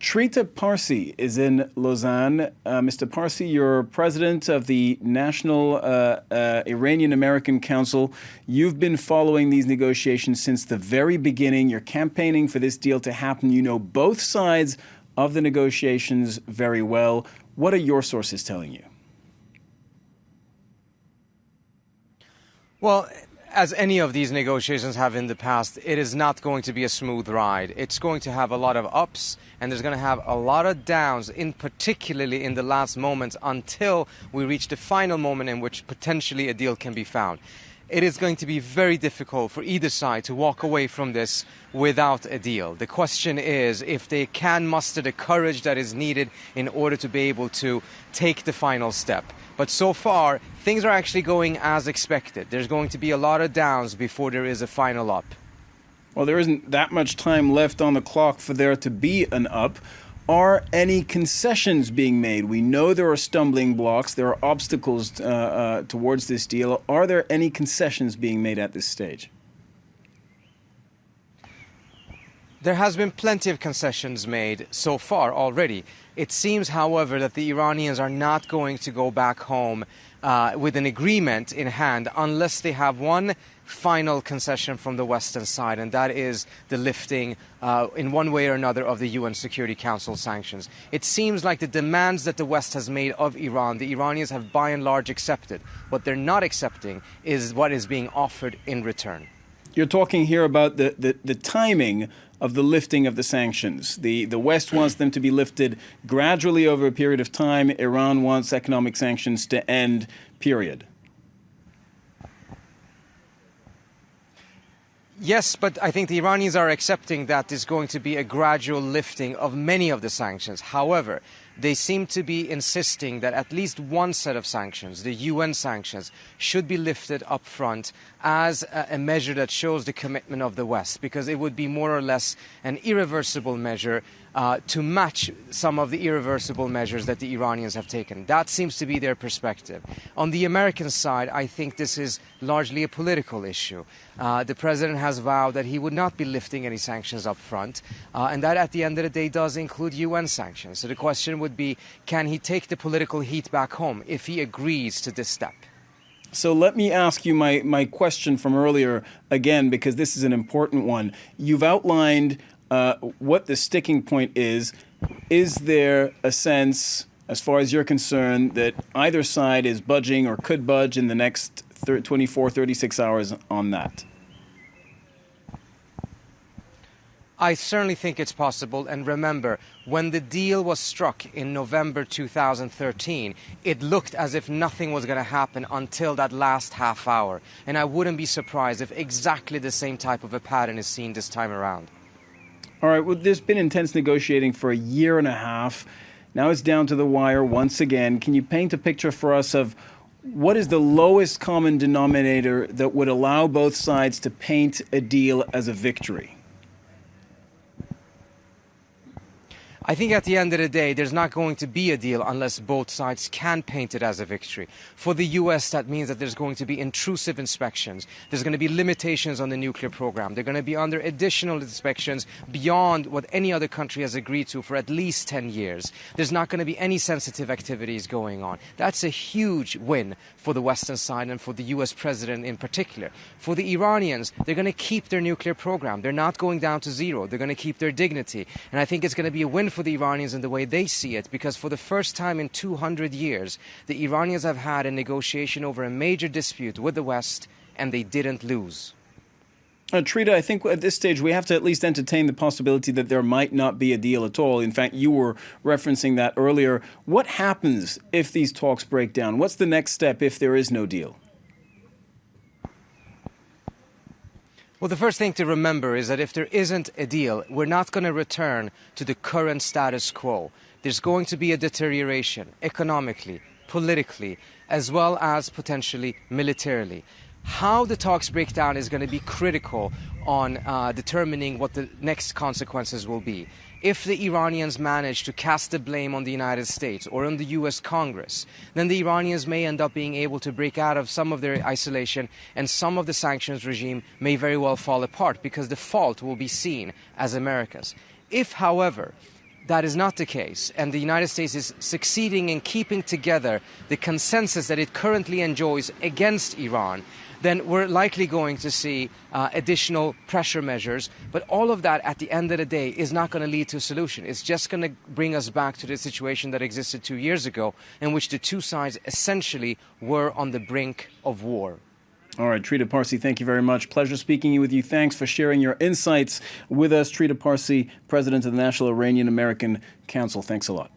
Trita Parsi is in Lausanne. Mr. Parsi, you're president of the National Iranian American Council. You've been following these negotiations since the very beginning. You're campaigning for this deal to happen. You know both sides of the negotiations very well. What are your sources telling you? Well, as any of these negotiations have in the past, it is not going to be a smooth ride. It's going to have a lot of ups, and there's going to have a lot of downs, particularly in the last moments until we reach the final moment in which potentially a deal can be found. It is going to be very difficult for either side to walk away from this without a deal. The question is if they can muster the courage that is needed in order to be able to take the final step. But so far, things are actually going as expected. There's going to be a lot of downs before there is a final up. Well, there isn't that much time left on the clock for there to be an up. Are any concessions being made? We know there are stumbling blocks, there are obstacles towards this deal. Are there any concessions being made at this stage? There has been plenty of concessions made so far already. It seems, however, that the Iranians are not going to go back home with an agreement in hand unless they have one final concession from the Western side, and that is the lifting in one way or another of the UN Security Council sanctions. It seems like the demands that the West has made of Iran, the Iranians have by and large accepted. What they're not accepting is what is being offered in return. You're talking here about the timing of the lifting of the sanctions. The West wants them to be lifted gradually over a period of time. Iran wants economic sanctions to end, period. Yes, but I think the Iranians are accepting that there's going to be a gradual lifting of many of the sanctions. However, they seem to be insisting that at least one set of sanctions, the UN sanctions, should be lifted up front as a measure that shows the commitment of the West, because it would be more or less an irreversible measure to match some of the irreversible measures that the Iranians have taken. That seems to be their perspective. On the American side, I think this is largely a political issue. The president has vowed that he would not be lifting any sanctions up front, and that at the end of the day does include UN sanctions. So the question would be, can he take the political heat back home if he agrees to this step? So let me ask you my question from earlier again, because this is an important one. You've outlined what the sticking point is. Is there a sense, as far as you're concerned, that either side is budging or could budge in the next 24, 36 hours on that? I certainly think it's possible. And remember, when the deal was struck in November 2013, it looked as if nothing was going to happen until that last half hour. And I wouldn't be surprised if exactly the same type of a pattern is seen this time around. All right, well, there's been intense negotiating for a year and a half. Now it's down to the wire once again. Can you paint a picture for us of what is the lowest common denominator that would allow both sides to paint a deal as a victory? I think at the end of the day, there's not going to be a deal unless both sides can paint it as a victory. For the U.S., that means that there's going to be intrusive inspections. There's going to be limitations on the nuclear program. They're going to be under additional inspections beyond what any other country has agreed to for at least 10 years. There's not going to be any sensitive activities going on. That's a huge win for the Western side and for the U.S. president in particular. For the Iranians, they're going to keep their nuclear program. They're not going down to zero. They're going to keep their dignity. And I think it's going to be a win for the Iranians in the way they see it, because for the first time in 200 years, the Iranians have had a negotiation over a major dispute with the West, and they didn't lose. Trita, I think at this stage we have to at least entertain the possibility that there might not be a deal at all. In fact, you were referencing that earlier. What happens if these talks break down? What's the next step if there is no deal? Well, the first thing to remember is that if there isn't a deal, we're not going to return to the current status quo. There's going to be a deterioration economically, politically, as well as potentially militarily. How the talks break down is going to be critical on determining what the next consequences will be. If the Iranians manage to cast the blame on the United States or on the U.S. Congress, then the Iranians may end up being able to break out of some of their isolation, and some of the sanctions regime may very well fall apart because the fault will be seen as America's. If, however, that is not the case, and the United States is succeeding in keeping together the consensus that it currently enjoys against Iran, then we're likely going to see additional pressure measures. But all of that, at the end of the day, is not going to lead to a solution. It's just going to bring us back to the situation that existed 2 years ago, in which the two sides essentially were on the brink of war. All right, Trita Parsi, thank you very much. Pleasure speaking with you. Thanks for sharing your insights with us. Trita Parsi, President of the National Iranian American Council. Thanks a lot.